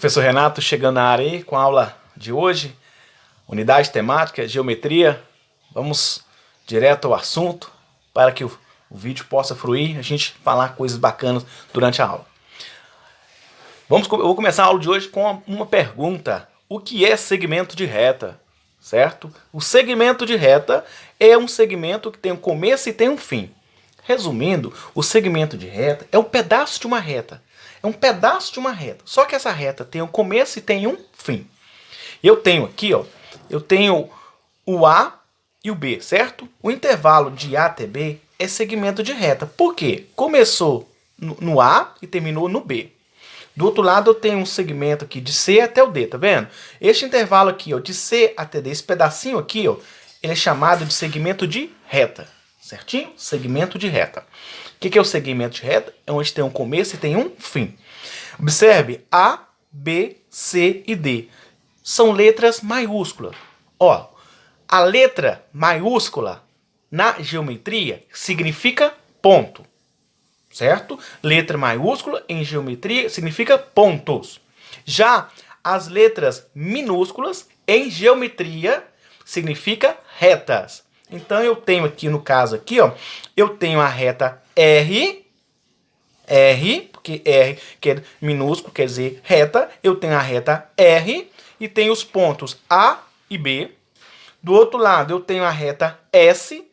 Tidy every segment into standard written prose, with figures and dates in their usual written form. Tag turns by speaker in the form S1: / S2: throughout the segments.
S1: Professor Renato chegando na área aí com a aula de hoje, unidade temática, geometria. Vamos direto ao assunto para que o vídeo possa fluir, a gente falar coisas bacanas durante a aula. Eu vou começar a aula de hoje com uma pergunta. O que é segmento de reta? Certo? O segmento de reta é um segmento que tem um começo e tem um fim. Resumindo, o segmento de reta é um pedaço de uma reta. É um pedaço de uma reta. Só que essa reta tem um começo e tem um fim. Eu tenho aqui, ó, eu tenho o A e o B, certo? O intervalo de A até B é segmento de reta. Por quê? Começou no A e terminou no B. Do outro lado eu tenho um segmento aqui de C até o D, tá vendo? Este intervalo aqui, ó, de C até D, esse pedacinho aqui, ó, ele é chamado de segmento de reta. Certinho? Segmento de reta. O que é o segmento de reta? É onde tem um começo e tem um fim. Observe, A, B, C e D. São letras maiúsculas. Ó, a letra maiúscula na geometria significa ponto. Certo? Letra maiúscula em geometria significa pontos. Já as letras minúsculas em geometria significa retas. Então eu tenho aqui no caso aqui, ó, eu tenho a reta R, porque R que é minúsculo, quer dizer reta. Eu tenho a reta R e tenho os pontos A e B. Do outro lado eu tenho a reta S,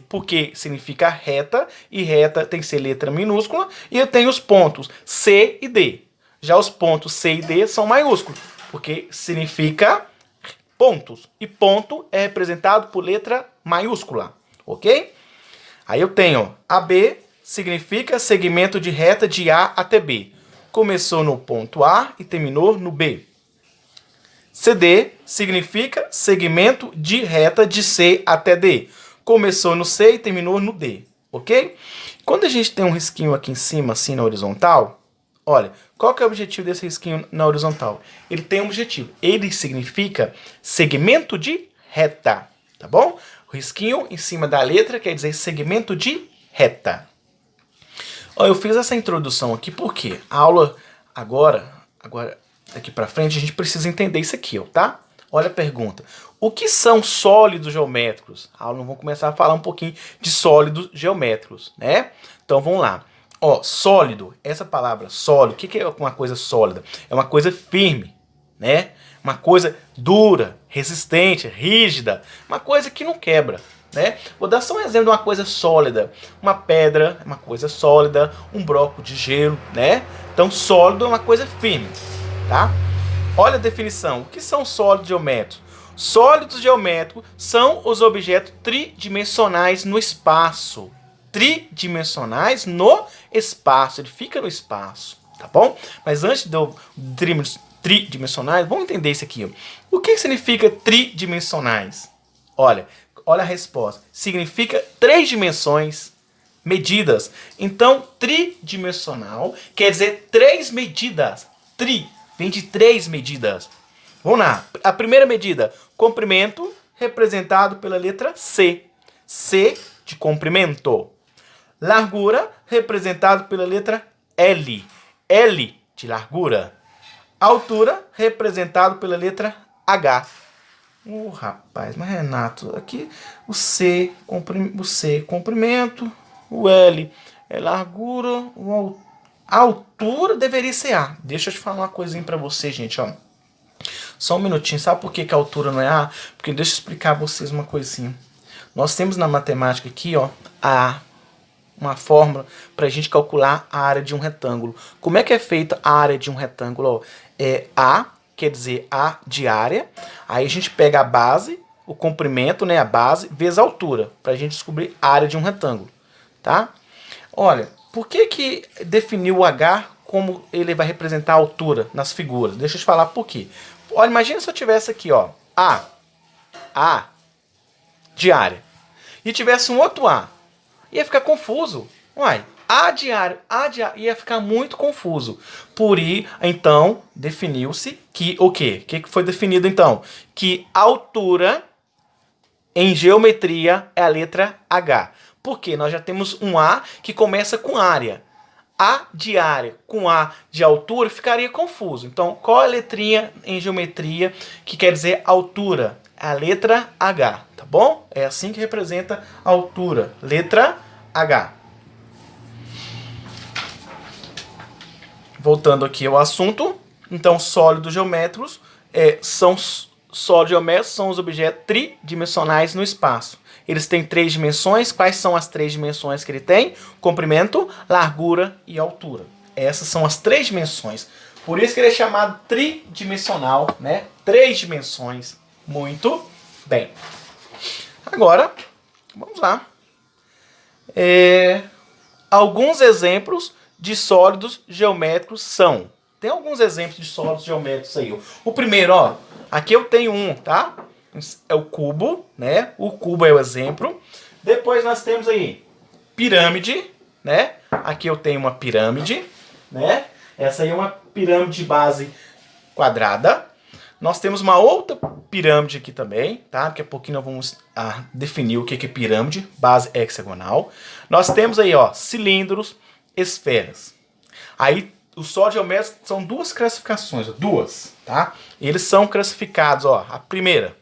S1: porque significa reta, e reta tem que ser letra minúscula, e eu tenho os pontos C e D. Já os pontos C e D são maiúsculos, porque significa pontos, e ponto é representado por letra maiúscula, ok? Aí eu tenho AB, significa segmento de reta de A até B. Começou no ponto A e terminou no B. CD significa segmento de reta de C até D. Começou no C e terminou no D, ok? Quando a gente tem um risquinho aqui em cima, assim, na horizontal, olha, qual que é o objetivo desse risquinho na horizontal? Ele tem um objetivo. Ele significa segmento de reta, tá bom? O risquinho em cima da letra quer dizer segmento de reta. Ó, eu fiz essa introdução aqui porque a aula agora daqui para frente a gente precisa entender isso aqui, ó, tá? Olha a pergunta. O que são sólidos geométricos? A aula vamos começar a falar um pouquinho de sólidos geométricos, né? Então vamos lá. Ó, sólido, essa palavra sólido, o que é uma coisa sólida? É uma coisa firme, né? Uma coisa dura, resistente, rígida, uma coisa que não quebra, né? Vou dar só um exemplo de uma coisa sólida. Uma pedra é uma coisa sólida, um bloco de gelo, né? Então sólido é uma coisa firme, tá? Olha a definição. O que são sólidos geométricos? Sólidos geométricos são os objetos tridimensionais no espaço. Tridimensionais no espaço. Ele fica no espaço, tá bom? Mas antes do tridimensionais, vamos entender isso aqui. Ó. O que significa tridimensionais? Olha a resposta. Significa 3 dimensões medidas. Então, tridimensional quer dizer 3 medidas. Vem de 3 medidas. Vamos lá. A primeira medida, comprimento, representado pela letra C. C de comprimento. Largura, representado pela letra L. L de largura. Altura, representado pela letra H. Rapaz, mas Renato, aqui o C comprimento, o L é largura, a altura deveria ser A. Deixa eu te falar uma coisinha pra você, gente, ó. Só um minutinho. Sabe por que a altura não é A? Porque deixa eu explicar a vocês uma coisinha. Nós temos na matemática aqui, ó, uma fórmula para a gente calcular a área de um retângulo. Como é que é feita a área de um retângulo? Ó, é A, quer dizer A de área. Aí a gente pega a base, o comprimento, né, a base, vezes a altura, para a gente descobrir a área de um retângulo, tá? Olha, por que definiu o H como ele vai representar a altura nas figuras? Deixa eu te falar por quê. Olha, imagina se eu tivesse aqui, ó, A de área, e tivesse um outro A. Ia ficar confuso. Uai, A de área, ia ficar muito confuso. Por aí, então, definiu-se que o quê? O que foi definido, então? Que a altura em geometria é a letra H. Porque nós já temos um A que começa com área. A de área com A de altura ficaria confuso. Então, qual é a letrinha em geometria que quer dizer altura? É a letra H, tá bom? É assim que representa a altura, letra H. Voltando aqui ao assunto, então sólidos geométricos são os objetos tridimensionais no espaço. Eles têm 3 dimensões. Quais são as 3 dimensões que ele tem? Comprimento, largura e altura. Essas são as 3 dimensões. Por isso que ele é chamado tridimensional, né? 3 dimensões. Muito bem. Agora, vamos lá. Alguns exemplos de sólidos geométricos são. Tem alguns exemplos de sólidos geométricos aí. O primeiro, ó. Aqui eu tenho um, tá? É o cubo, né? O cubo é o exemplo. Depois nós temos aí pirâmide, né? Aqui eu tenho uma pirâmide, né? Essa aí é uma pirâmide de base quadrada. Nós temos uma outra pirâmide aqui também, tá? Daqui a pouquinho nós vamos definir o que é pirâmide, base hexagonal. Nós temos aí, ó, cilindros, esferas. Aí os sólidos geométricos são 2 classificações, 2, tá? Eles são classificados, ó, a primeira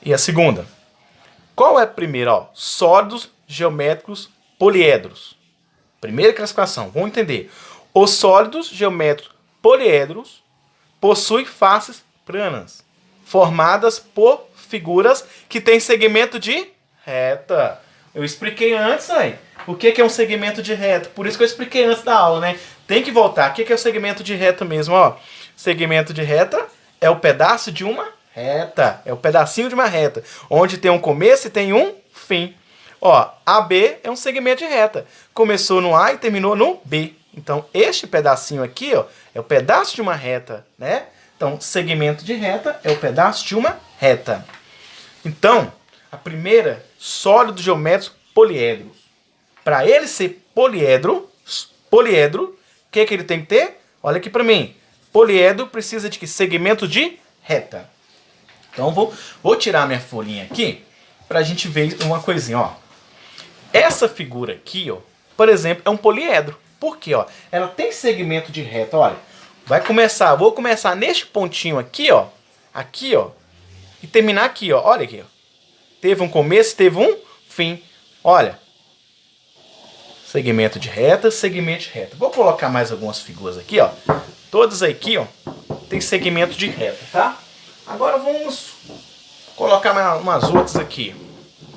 S1: e a segunda. Qual é a primeira, ó? Sólidos geométricos poliedros. Primeira classificação, vamos entender. Os sólidos geométricos poliedros possuem faces planas, formadas por figuras que têm segmento de reta. Eu expliquei antes aí. O que é um segmento de reta? Por isso que eu expliquei antes da aula, né? Tem que voltar. O que é o segmento de reta mesmo, ó? Segmento de reta é o pedaço de uma reta. É o pedacinho de uma reta. Onde tem um começo e tem um fim. Ó, AB é um segmento de reta. Começou no A e terminou no B. Então, este pedacinho aqui, ó, é o pedaço de uma reta, né? Então, segmento de reta é o pedaço de uma reta. Então, a primeira, sólido geométrico poliedro. Para ele ser poliedro, o que ele tem que ter? Olha aqui para mim. Poliedro precisa de que? Segmento de reta. Então, vou tirar minha folhinha aqui para a gente ver uma coisinha, ó. Essa figura aqui, ó, por exemplo, é um poliedro. Por quê, ó? Ela tem segmento de reta, olha. Vou começar neste pontinho aqui, ó. Aqui, ó. E terminar aqui, ó. Olha aqui, ó. Teve um começo, teve um fim. Olha. Segmento de reta, segmento de reta. Vou colocar mais algumas figuras aqui, ó. Todas aqui, ó, tem segmento de reta, tá? Agora vamos colocar umas outras aqui.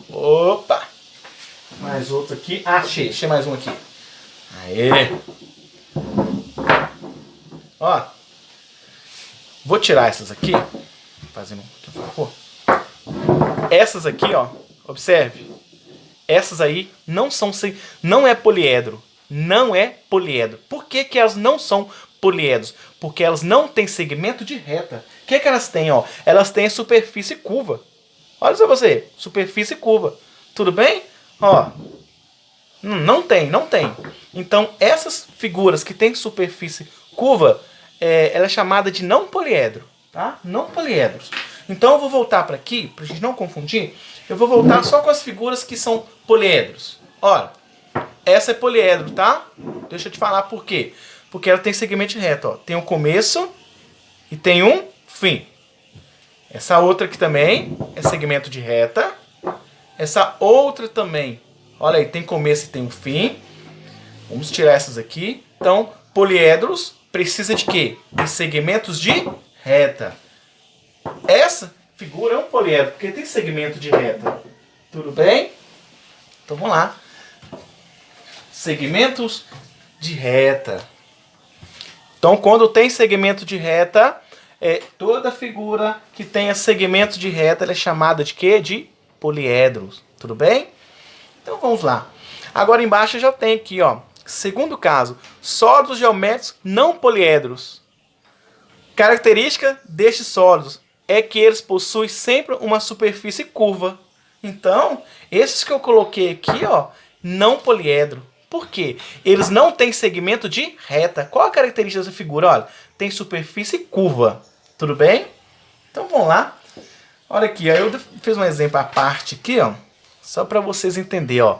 S1: Opa! Mais outros aqui. Achei mais um aqui. Aê! Ó. Vou tirar essas aqui. Fazendo aqui, por favor. Essas aqui, ó. Observe. Essas aí não é poliedro. Não é poliedro. Por que elas não são poliedros? Porque elas não têm segmento de reta. O que elas têm, ó? Elas têm a superfície curva. Olha só você. Superfície curva. Tudo bem? Ó. Não tem. Então, essas figuras que têm superfície curva, ela é chamada de não poliedro. Tá? Não poliedros. Então, eu vou voltar para aqui, para a gente não confundir. Eu vou voltar só com as figuras que são poliedros. Olha, essa é poliedro, tá? Deixa eu te falar por quê. Porque ela tem segmento de reta, ó. Tem um começo e tem um fim. Essa outra aqui também é segmento de reta. Essa outra também, olha aí, tem começo e tem um fim. Vamos tirar essas aqui. Então, poliedros precisa de quê? De segmentos de reta. Essa figura é um poliedro, porque tem segmento de reta. Tudo bem? Então vamos lá. Segmentos de reta. Então, quando tem segmento de reta, toda figura que tenha segmento de reta ela é chamada de quê? De poliedros. Tudo bem? Então vamos lá. Agora embaixo eu já tenho aqui, ó. Segundo caso, sólidos geométricos não poliedros. Característica destes sólidos é que eles possuem sempre uma superfície curva. Então, esses que eu coloquei aqui, ó, não poliedro. Por quê? Eles não têm segmento de reta. Qual a característica dessa figura? Olha, tem superfície curva. Tudo bem? Então, vamos lá. Olha aqui, ó, eu fiz um exemplo à parte aqui, ó, só para vocês entenderem, ó.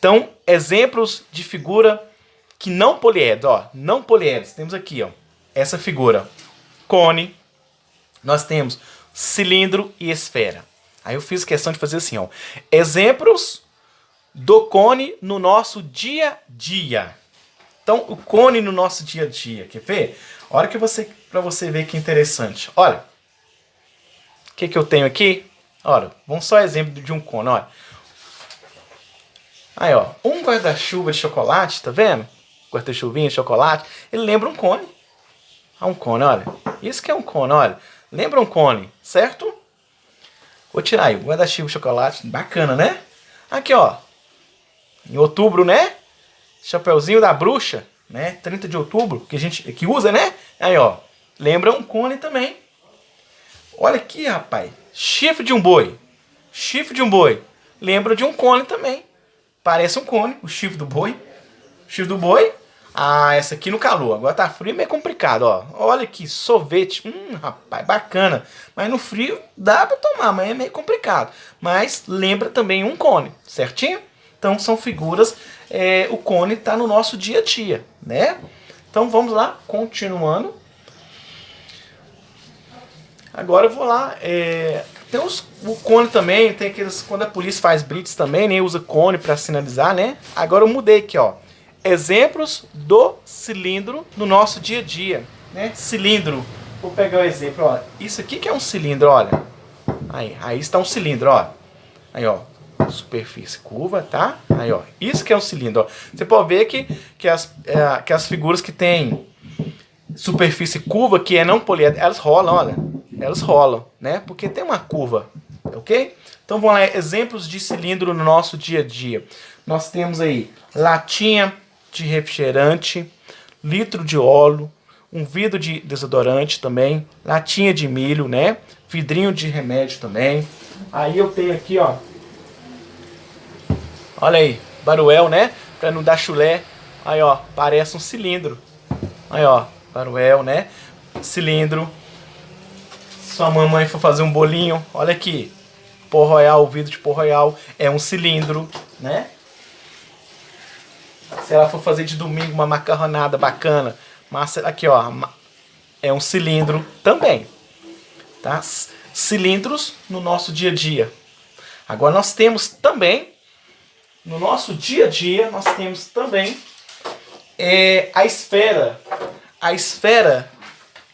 S1: Então, exemplos de figura que não poliedro, ó, não poliedros. Temos aqui, ó, essa figura, cone, nós temos cilindro e esfera. Aí eu fiz questão de fazer assim, ó, exemplos do cone no nosso dia a dia. Então, o cone no nosso dia a dia, quer ver? Olha que para você ver que interessante. Olha, o que eu tenho aqui? Olha, vamos só exemplo de um cone, olha. Aí, ó, um guarda-chuva de chocolate, tá vendo? Guarda-chuvinha de chocolate, ele lembra um cone. Ah, um cone, olha. Isso que é um cone, olha. Lembra um cone, certo? Vou tirar aí o guarda-chuva de chocolate, bacana, né? Aqui, ó, em outubro, né? Chapeuzinho da bruxa, né? 30 de outubro, que a gente que usa, né? Aí, ó, lembra um cone também. Olha aqui, rapaz. Chifre de um boi. Chifre de um boi. Lembra de um cone também. Parece um cone, o chifre do boi. Chifre do boi. Ah, essa aqui no calor. Agora tá frio, meio complicado, ó. Olha aqui, sorvete. Rapaz, bacana. Mas no frio dá pra tomar, mas é meio complicado. Mas lembra também um cone, certinho? Então são figuras, o cone tá no nosso dia a dia, né? Então vamos lá, continuando. Agora eu vou lá, tem o cone também, tem aqueles, quando a polícia faz blitz também, né, usa cone para sinalizar, né? Agora eu mudei aqui, ó, exemplos do cilindro no nosso dia a dia, né? Cilindro, vou pegar o exemplo, ó, isso aqui que é um cilindro, olha, aí está um cilindro, ó, aí, ó, superfície curva, tá? Aí, ó, isso que é um cilindro, ó. Você pode ver que as figuras que tem superfície curva, que é não poliedro, elas rolam, olha. Elas rolam, né? Porque tem uma curva, ok? Então vamos lá, exemplos de cilindro no nosso dia a dia. Nós temos aí latinha de refrigerante, litro de óleo, um vidro de desodorante também, latinha de milho, né? Vidrinho de remédio também. Aí eu tenho aqui, ó. Olha aí, baruel, né? Pra não dar chulé. Aí, ó, parece um cilindro. Aí, ó, baruel, né? Cilindro. Sua mamãe for fazer um bolinho, olha aqui. Pó Royal, o vidro de Pó Royal é um cilindro, né? Se ela for fazer de domingo uma macarronada bacana, massa, aqui, ó, é um cilindro também, tá? Cilindros no nosso dia a dia. Agora nós temos também, no nosso dia a dia, nós temos também a esfera. A esfera,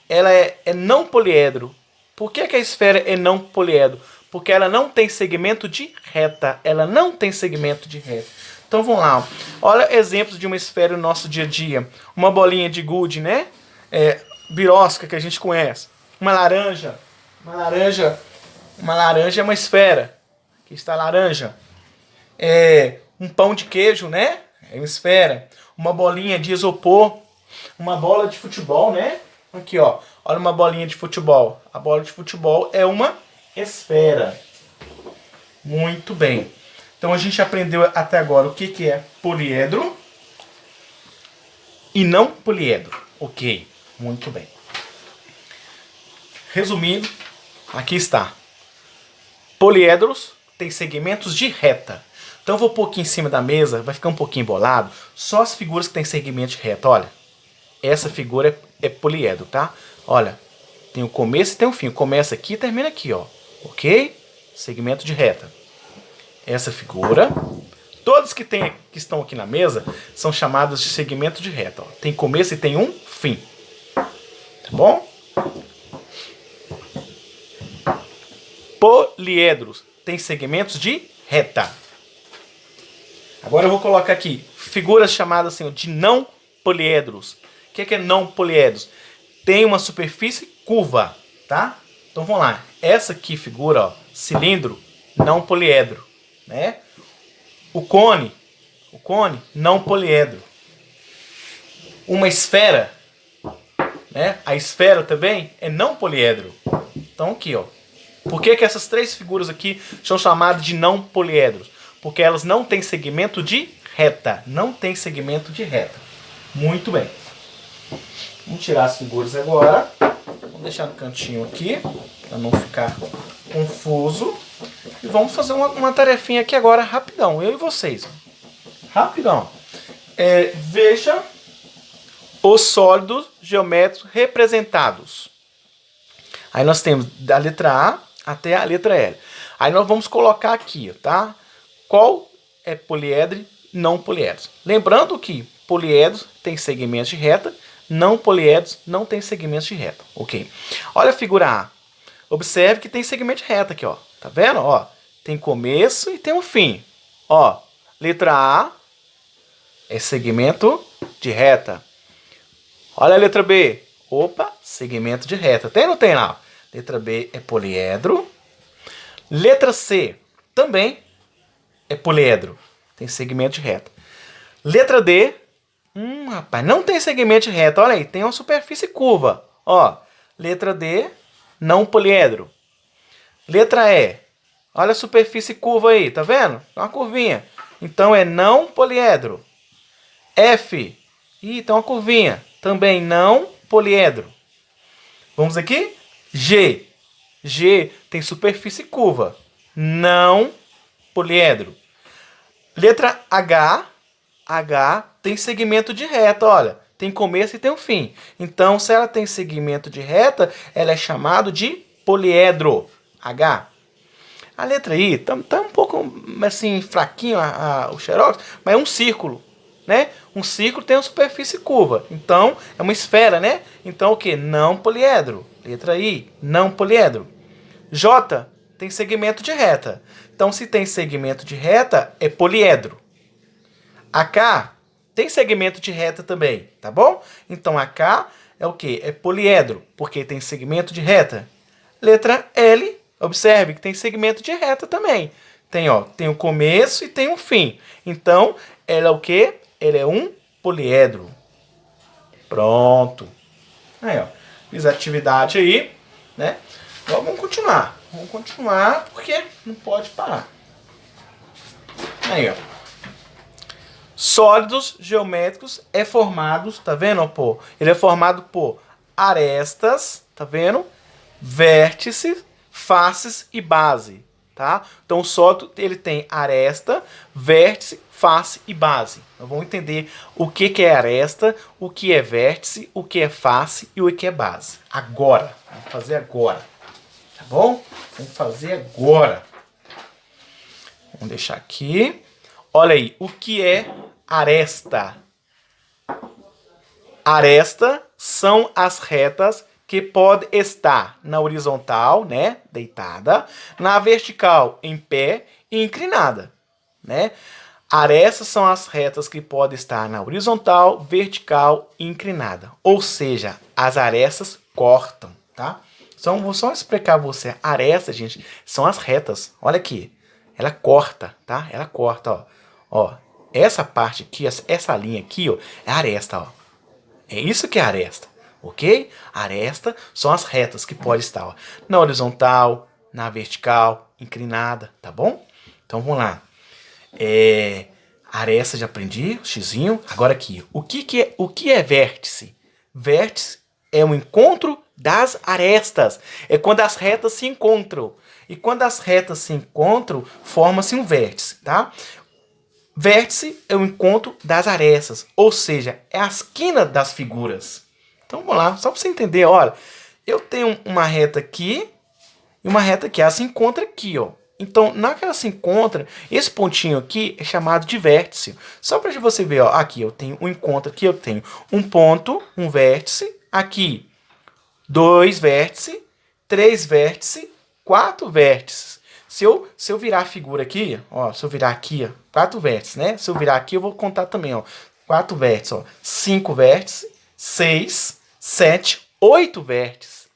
S1: ela é não poliedro. Por que a esfera é não poliedro? Porque ela não tem segmento de reta. Ela não tem segmento de reta. Então vamos lá. Olha exemplos de uma esfera no nosso dia a dia. Uma bolinha de gude, né? Birosca, que a gente conhece. Uma laranja. Uma laranja é uma esfera. Aqui está a laranja. Um pão de queijo, né? É uma esfera. Uma bolinha de isopor. Uma bola de futebol, né? Aqui, ó. Olha uma bolinha de futebol. A bola de futebol é uma esfera. Muito bem. Então a gente aprendeu até agora o que é poliedro e não poliedro. Ok, muito bem. Resumindo, aqui está. Poliedros têm segmentos de reta. Então eu vou pôr aqui em cima da mesa, vai ficar um pouquinho embolado. Só as figuras que têm segmento de reta, olha. Essa figura é poliedro, tá? Olha, tem o começo e tem o fim. Começa aqui e termina aqui, ó. Ok? Segmento de reta. Essa figura, todas que estão aqui na mesa, são chamadas de segmento de reta. Ó. Tem começo e tem um fim. Tá bom? Poliedros tem segmentos de reta. Agora eu vou colocar aqui figuras chamadas assim, de não poliedros. O que é não poliedros? Tem uma superfície curva, tá? Então vamos lá. Essa aqui figura, ó, cilindro, não poliedro, né? O cone, não poliedro. Uma esfera, né? A esfera também é não poliedro. Então aqui, ó. Por que essas três figuras aqui são chamadas de não poliedros? Porque elas não têm segmento de reta. Não tem segmento de reta. Muito bem. Vamos tirar as figuras agora. Vamos deixar no cantinho aqui, para não ficar confuso. E vamos fazer uma tarefinha aqui agora, rapidão, eu e vocês. Rapidão. Veja os sólidos geométricos representados. Aí nós temos da letra A até a letra L. Aí nós vamos colocar aqui, tá? Qual é poliedro e não poliedro. Lembrando que poliedros tem segmentos de reta, não poliedros não tem segmentos de reta, ok? Olha a figura A. Observe que tem segmento de reta aqui, ó. Tá vendo? Ó, tem começo e tem um fim. Ó, letra A é segmento de reta. Olha a letra B. Opa, segmento de reta. Tem ou não tem lá? Letra B é poliedro. Letra C também é poliedro. Tem segmento de reta. Letra D. Rapaz, não tem segmento de reta. Olha aí, tem uma superfície curva. Ó, letra D, não poliedro. Letra E. Olha a superfície curva aí, tá vendo? Uma curvinha. Então é não poliedro. F. Ih, tem uma curvinha. Também não poliedro. Vamos aqui? G. G tem superfície curva. Não poliedro. Letra H. H tem segmento de reta, olha. Tem começo e tem um fim. Então, se ela tem segmento de reta, ela é chamada de poliedro. H. A letra I tá um pouco assim, fraquinho o xerox, mas é um círculo, né? Um círculo tem uma superfície curva. Então, é uma esfera, né? Então, o que? Não poliedro. Letra I, não poliedro. J tem segmento de reta. Então, se tem segmento de reta, é poliedro. AK tem segmento de reta também, tá bom? Então, AK é o que? É poliedro, porque tem segmento de reta. Letra L, observe que tem segmento de reta também. Tem, ó, tem o começo e tem um fim. Então, ela é o que? Ele é um poliedro. Pronto. Aí, ó. Fiz a atividade aí, né? Agora vamos continuar. Vamos continuar porque não pode parar. Aí, ó. Sólidos geométricos é formados, tá vendo, pô? Ele é formado por arestas, tá vendo? Vértices, faces e base, tá? Então o sólido ele tem aresta, vértice, face e base. Então, vamos entender o que é aresta, o que é vértice, o que é face e o que é base. Agora, vamos fazer agora, tá bom? Vamos fazer agora. Vamos deixar aqui. Olha aí, o que é aresta? Aresta são as retas que podem estar na horizontal, né, deitada, na vertical, em pé e inclinada, né? Arestas são as retas que podem estar na horizontal, vertical e inclinada. Ou seja, as arestas cortam, tá? Vou só explicar a você. Arestas, gente, são as retas. Olha aqui. Ela corta, tá? Ela corta, ó. Ó, essa parte aqui, essa linha aqui, ó, é a aresta, ó. É isso que é aresta, ok? Aresta são as retas que podem estar, ó, na horizontal, na vertical, inclinada, tá bom? Então, vamos lá. Aresta já aprendi, xizinho. Agora aqui, o que é vértice? Vértice é o encontro das arestas. É quando as retas se encontram. E quando as retas se encontram, forma-se um vértice, tá? Vértice é o encontro das arestas, ou seja, é a esquina das figuras. Então vamos lá, só para você entender, olha, eu tenho uma reta aqui e uma reta aqui, ela se encontra aqui, ó. Então, na que ela se encontra, esse pontinho aqui é chamado de vértice. Só para você ver, ó, aqui eu tenho um encontro, aqui eu tenho um ponto, um vértice, aqui 2 vértices, 3 vértices, 4 vértices. Se eu virar a figura aqui, ó, se eu virar aqui, ó, 4 vértices, né? Se eu virar aqui, eu vou contar também, ó, 4 vértices, ó, 5 vértices, 6, 7, 8 vértices.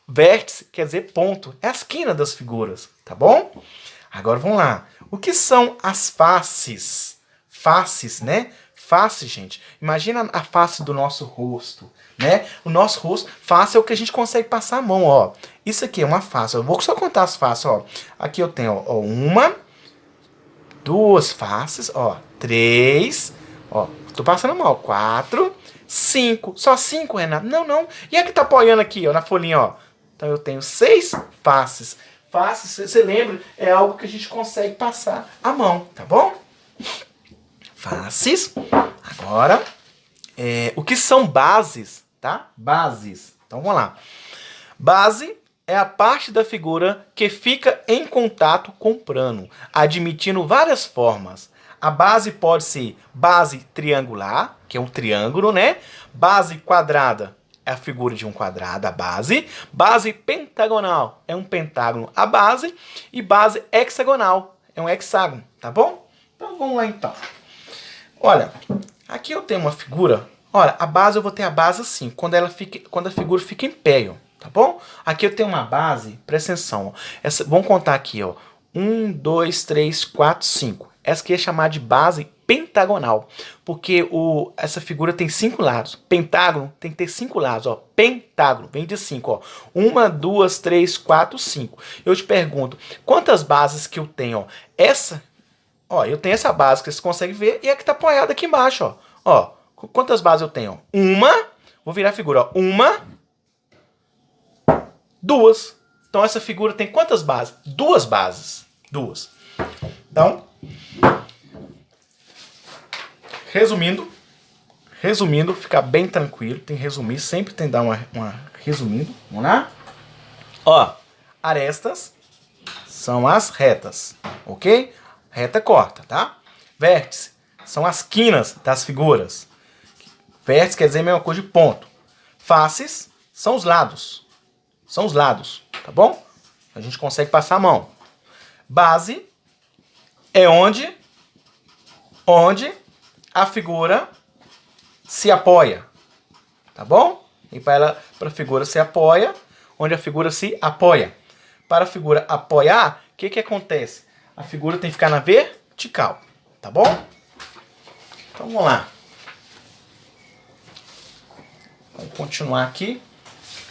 S1: Vértice quer dizer ponto, é a esquina das figuras, tá bom? Agora vamos lá. O que são as faces? Faces, né? Face, gente. Imagina a face do nosso rosto, né? O nosso rosto, face é o que a gente consegue passar a mão, ó. Isso aqui é uma face. Eu vou só contar as faces, ó. Aqui eu tenho, ó, 1, 2 faces, ó, 3, ó, tô passando a mão, ó, 4, 5. Só 5, Renato? Não, não. E a que tá apoiando aqui, ó, na folhinha, ó. Então eu tenho 6 faces. Faces, você lembra, é algo que a gente consegue passar a mão, tá bom? faces. Agora, o que são bases, tá? Bases. Então, vamos lá. Base é a parte da figura que fica em contato com o plano, admitindo várias formas. A base pode ser base triangular, que é um triângulo, né? Base quadrada é a figura de um quadrado, a base. Base pentagonal é um pentágono, a base. E base hexagonal é um hexágono, tá bom? Então vamos lá então. Olha, aqui eu tenho uma figura. Olha, a base eu vou ter a base assim, quando a figura fica em pé, ó, tá bom? Aqui eu tenho uma base, presta atenção. Vamos contar aqui, ó. 1, 2, 3, 4, 5. Essa aqui é chamada de base pentagonal, porque essa figura tem 5 lados. Pentágono tem que ter 5 lados, ó. Pentágono, vem de 5, ó. 1, 2, 3, 4, 5. Eu te pergunto, quantas bases que eu tenho, ó? Ó, eu tenho essa base que vocês conseguem ver e a que está apoiada aqui embaixo, ó. Ó, quantas bases eu tenho? Vou virar a figura, ó. 2. Então essa figura tem quantas bases? 2 bases. 2. Então, resumindo, ficar bem tranquilo, tem que resumir, sempre tem que dar uma resumindo. Vamos lá? Ó, arestas são as retas, ok? Reta corta, tá? Vértice são as quinas das figuras. Vértice quer dizer a mesma coisa de ponto. Faces são os lados. São os lados, tá bom? A gente consegue passar a mão. Base é onde a figura se apoia, tá bom? E para a figura se apoia, onde a figura se apoia. Para a figura apoiar, o que acontece? A figura tem que ficar na vertical, tá bom? Então vamos lá. Vamos continuar aqui.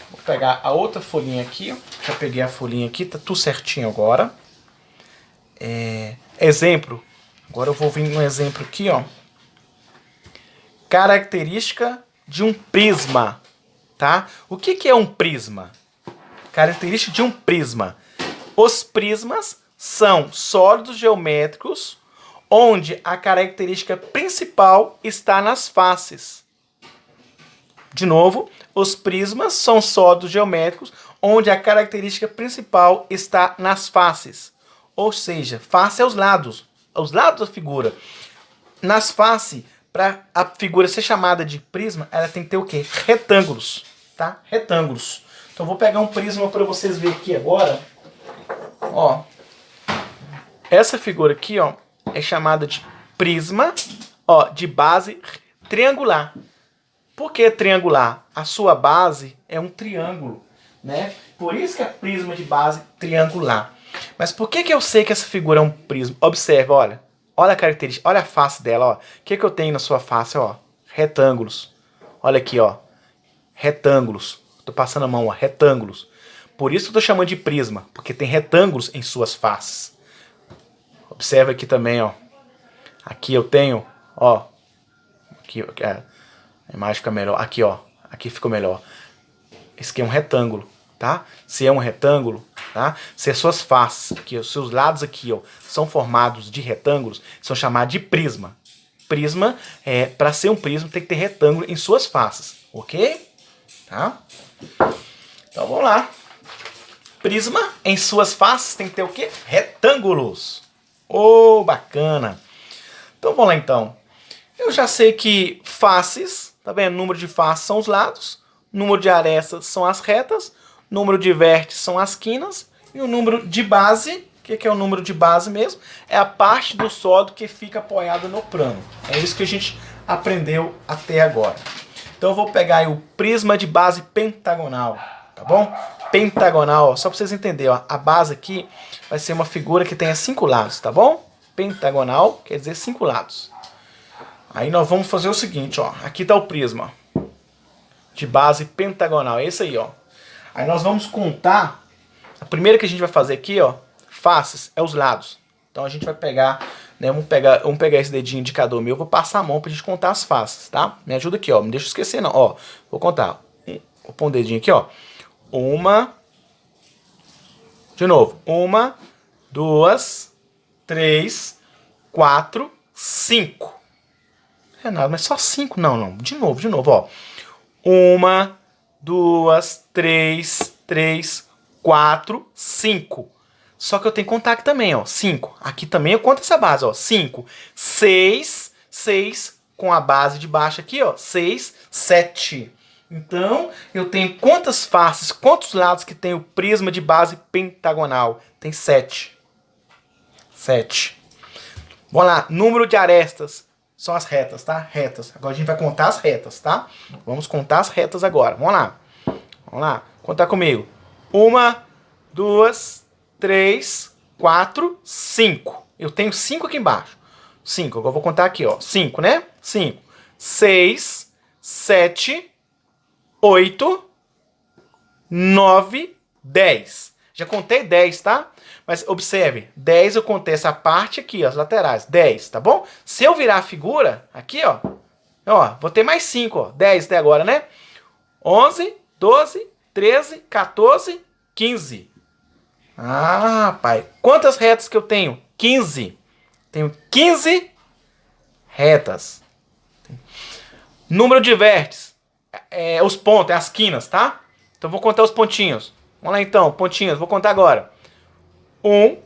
S1: Vou pegar a outra folhinha aqui. Já peguei a folhinha aqui, tá tudo certinho agora. Exemplo. Agora eu vou vir um exemplo aqui, ó. Característica de um prisma, tá? O que é um prisma? Característica de um prisma. Os prismas são sólidos geométricos onde a característica principal está nas faces. De novo, os prismas são sólidos geométricos onde a característica principal está nas faces. Ou seja, face é os lados da figura. Nas faces, para a figura ser chamada de prisma, ela tem que ter o quê? Retângulos, tá? Retângulos. Então, vou pegar um prisma para vocês verem aqui agora. Ó, essa figura aqui, ó, é chamada de prisma, ó, de base triangular. Por que triangular? A sua base é um triângulo, né? Por isso que é prisma de base triangular. Mas por que eu sei que essa figura é um prisma? Observa, olha. Olha a característica, olha a face dela, ó. O que eu tenho na sua face, ó? Retângulos. Olha aqui, ó. Retângulos. Tô passando a mão, ó. Retângulos. Por isso que eu tô chamando de prisma, porque tem retângulos em suas faces. Observa aqui também, ó. Aqui eu tenho, ó. Aqui, a imagem fica melhor. Aqui, ó. Aqui ficou melhor. Esse aqui é um retângulo, tá? Se é um retângulo, tá? Se as suas faces, aqui, os seus lados aqui, ó, são formados de retângulos, são chamados de prisma. Prisma, para ser um prisma, tem que ter retângulo em suas faces, ok? Tá? Então, vamos lá. Prisma, em suas faces, tem que ter o quê? Retângulos. Oh, bacana. Então, vamos lá, então. Eu já sei que faces, tá vendo? Número de faces são os lados, número de arestas são as retas, número de vértices são as quinas, e o número de base, o que é o número de base mesmo? É a parte do sólido que fica apoiada no plano. É isso que a gente aprendeu até agora. Então eu vou pegar aí o prisma de base pentagonal, tá bom? Pentagonal, ó, só para vocês entenderem, ó, a base aqui vai ser uma figura que tenha 5 lados, tá bom? Pentagonal quer dizer 5 lados. Aí nós vamos fazer o seguinte, ó. Aqui tá o prisma de base pentagonal, é esse aí, ó. Aí nós vamos contar, a primeira que a gente vai fazer aqui, ó, faces, é os lados. Então a gente vai pegar, né, vamos pegar esse dedinho indicador meu, vou passar a mão pra gente contar as faces, tá? Me ajuda aqui, ó, não deixa eu esquecer não, ó. Vou contar, vou pôr um dedinho aqui, ó. De novo, 1, 2, 3, 4, 5. Renato, mas só 5? Não, não. De novo, ó. 1, 2, 3, 4, 5. Só que eu tenho que contar aqui também, ó. 5. Aqui também eu conto essa base, ó. 5, 6, 6 com a base de baixo aqui, ó. 6, 7. Então, eu tenho quantas faces, quantos lados que tem o prisma de base pentagonal? Tem 7. 7. Vamos lá, número de arestas. São as retas, tá? Retas. Agora a gente vai contar as retas, tá? Vamos contar as retas agora. Vamos lá. Vamos lá. Contar comigo. 1, 2, 3, 4, 5. Eu tenho 5 aqui embaixo. 5. Agora eu vou contar aqui, ó. 5, né? 5. 6, 7, 8, 9, 10. Já contei 10, tá? Mas observe, 10 eu contei essa parte aqui, ó, as laterais. 10, tá bom? Se eu virar a figura, aqui, ó, vou ter mais 5, ó. 10 até agora, né? 11, 12, 13, 14, 15. Ah, pai. Quantas retas que eu tenho? 15. Tenho 15 retas. Número de vértices. Os pontos, as quinas, tá? Então vou contar os pontinhos. Vamos lá então, pontinhos. Vou contar agora. 1,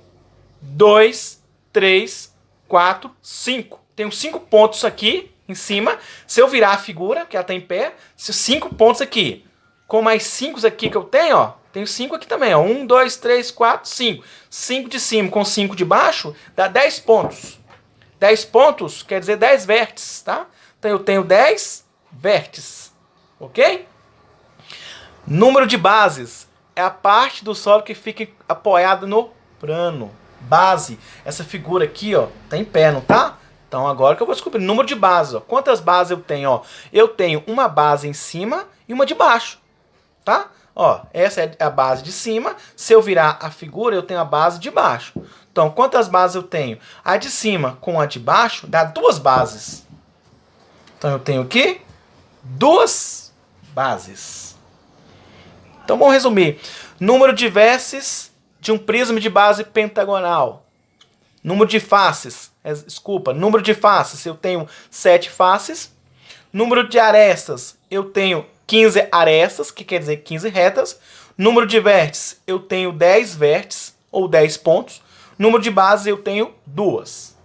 S1: 2, 3, 4, 5. Tenho 5 pontos aqui em cima. Se eu virar a figura, que ela tá em pé, 5 pontos aqui. Com mais 5 aqui que eu tenho, ó. Tenho 5 aqui também, ó. 1, 2, 3, 4, 5. 5 de cima com 5 de baixo dá 10 pontos. 10 pontos quer dizer 10 vértices, tá? Então eu tenho 10 vértices. Ok? Número de bases é a parte do solo que fica apoiada no plano. Base. Essa figura aqui, ó, tá em pé, não tá? Então agora que eu vou descobrir. Número de bases, ó. Quantas bases eu tenho, ó? Eu tenho uma base em cima e uma de baixo. Tá? Ó, essa é a base de cima. Se eu virar a figura, eu tenho a base de baixo. Então, quantas bases eu tenho? A de cima com a de baixo dá 2 bases. Então, eu tenho aqui 2 bases. Então, vamos resumir. Número de vértices de um prisma de base pentagonal. Número de faces. Número de faces. Eu tenho 7 faces. Número de arestas. Eu tenho 15 arestas, que quer dizer 15 retas. Número de vértices, eu tenho 10 vértices, ou 10 pontos. Número de bases, eu tenho 2.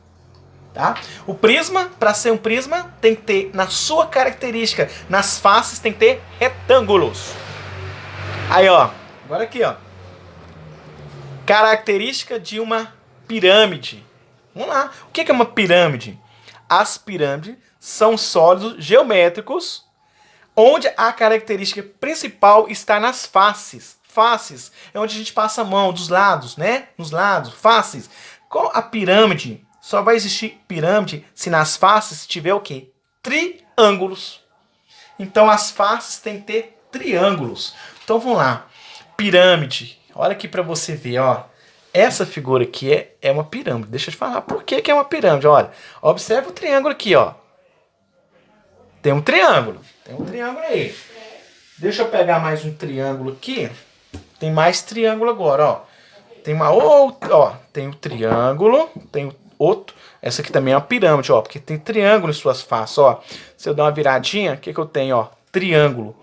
S1: Tá? O prisma, para ser um prisma, tem que ter, na sua característica, nas faces, tem que ter retângulos. Aí, ó. Agora aqui, ó. Característica de uma pirâmide. Vamos lá. O que é uma pirâmide? As pirâmides são sólidos geométricos onde a característica principal está nas faces. Faces é onde a gente passa a mão, dos lados, né? Nos lados, faces. Com a pirâmide, só vai existir pirâmide se nas faces tiver o quê? Triângulos. Então as faces têm que ter triângulos. Então vamos lá. Pirâmide. Olha aqui para você ver, ó. Essa figura aqui é uma pirâmide. Deixa eu te falar por que é uma pirâmide. Olha, observa o triângulo aqui, ó. Tem um triângulo. Tem um triângulo aí. Deixa eu pegar mais um triângulo aqui. Tem mais triângulo agora, ó. Tem uma outra, ó. Tem um triângulo. Tem outro. Essa aqui também é uma pirâmide, ó. Porque tem triângulo em suas faces, ó. Se eu dar uma viradinha, o que eu tenho, ó? Triângulo.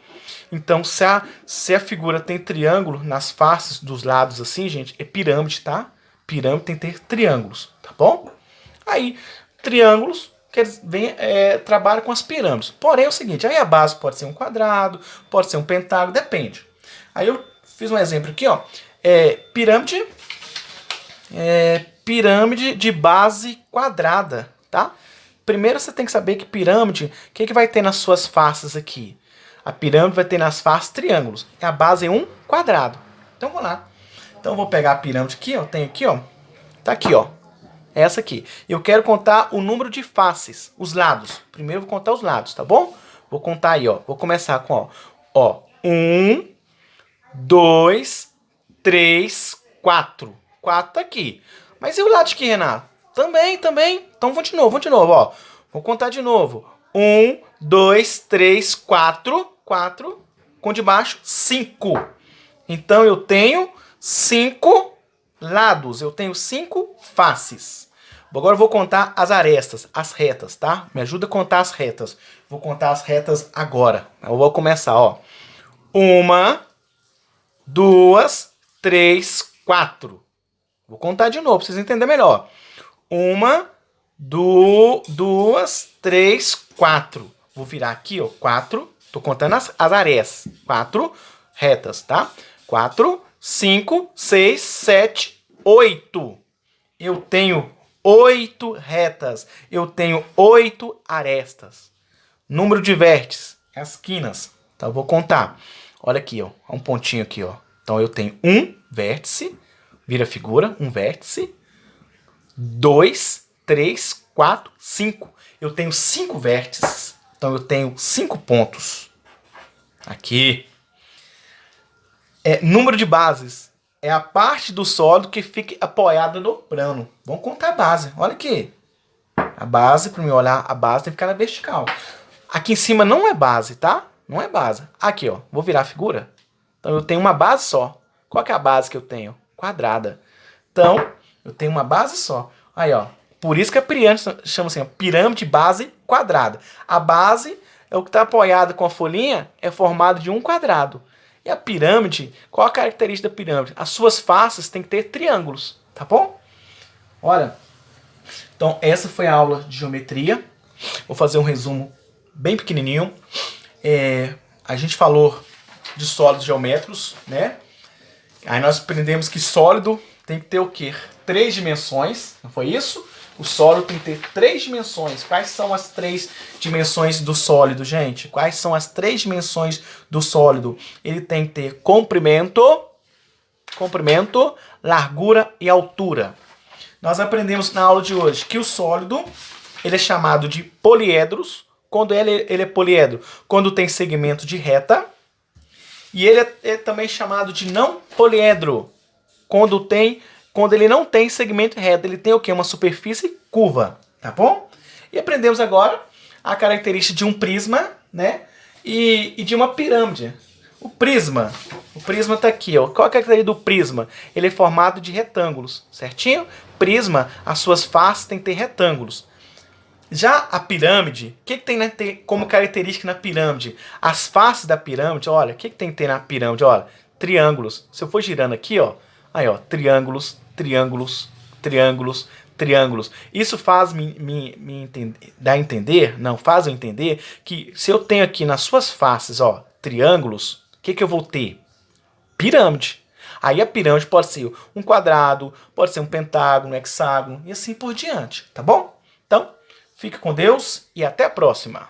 S1: Então, se a figura tem triângulo nas faces dos lados assim, gente, é pirâmide, tá? Pirâmide tem que ter triângulos, tá bom? Aí, triângulos que eles trabalham com as pirâmides. Porém, é o seguinte, aí a base pode ser um quadrado, pode ser um pentágono, depende. Aí eu fiz um exemplo aqui, ó. Pirâmide de base quadrada, tá? Primeiro você tem que saber que pirâmide, o que vai ter nas suas faces aqui? A pirâmide vai ter nas faces triângulos. A base é um quadrado. Então, vamos lá. Então, eu vou pegar a pirâmide aqui, ó. Tem aqui, ó. Tá aqui, ó. Essa aqui. Eu quero contar o número de faces, os lados. Primeiro eu vou contar os lados, tá bom? Vou contar aí, ó. Vou começar com, ó. 1, 2, 3, 4. 4 tá aqui. Mas e o lado de aqui, Renato? Também. Então vamos de novo, ó. Vou contar de novo. 1, 2, 3, 4. 4. Com de baixo, 5. Então eu tenho 5 lados. Eu tenho 5 faces. Agora eu vou contar as arestas, as retas, tá? Me ajuda a contar as retas. Vou contar as retas agora. Eu vou começar, ó. 1, 2, 3, 4. Vou contar de novo pra vocês entenderem melhor. 1, 2, 3, 4. Vou virar aqui, ó. 4. Tô contando as arés. 4 retas, tá? 4, 5, 6, 7, 8. Eu tenho 8 retas. Eu tenho 8 arestas. Número de vértices, as quinas. Então eu vou contar. Olha aqui, ó. Um pontinho aqui, ó. Então eu tenho um vértice. Vira figura, um vértice. 2, 3, 4, 5. Eu tenho 5 vértices. Então eu tenho 5 pontos. Aqui. Número de bases. É a parte do sólido que fica apoiada no plano. Vamos contar a base. Olha aqui. A base, para mim olhar, a base tem que ficar na vertical. Aqui em cima não é base, tá? Não é base. Aqui, ó. Vou virar a figura. Então eu tenho uma base só. Qual que é a base que eu tenho? Quadrada. Então, eu tenho uma base só. Aí, ó. Por isso que a pirâmide chama assim, ó, pirâmide base quadrada. A base é o que está apoiado com a folhinha, é formado de um quadrado. E a pirâmide, qual a característica da pirâmide? As suas faces têm que ter triângulos, tá bom? Olha, então essa foi a aula de geometria. Vou fazer um resumo bem pequenininho. A gente falou de sólidos geométricos, né? Aí nós aprendemos que sólido tem que ter o quê? 3 dimensões, não foi isso? O sólido tem que ter 3 dimensões. Quais são as 3 dimensões do sólido, gente? Quais são as 3 dimensões do sólido? Ele tem que ter comprimento, largura e altura. Nós aprendemos na aula de hoje que o sólido ele é chamado de poliedros. Quando ele é poliedro? Quando tem segmento de reta. E ele é também chamado de não poliedro. Quando ele não tem segmento reto, ele tem o quê? Uma superfície curva, tá bom? E aprendemos agora a característica de um prisma, né? E de uma pirâmide. O prisma tá aqui, ó. Qual é a característica do prisma? Ele é formado de retângulos, certinho? Prisma, as suas faces têm que ter retângulos. Já a pirâmide, o que tem como característica na pirâmide? As faces da pirâmide, olha, o que tem que ter na pirâmide? Olha, triângulos. Se eu for girando aqui, ó, aí, ó, triângulos, triângulos, triângulos, triângulos. Isso faz dar a entender, não, faz eu entender que se eu tenho aqui nas suas faces, ó, triângulos, o que eu vou ter? Pirâmide. Aí a pirâmide pode ser um quadrado, pode ser um pentágono, um hexágono e assim por diante, tá bom? Então, fique com Deus e até a próxima.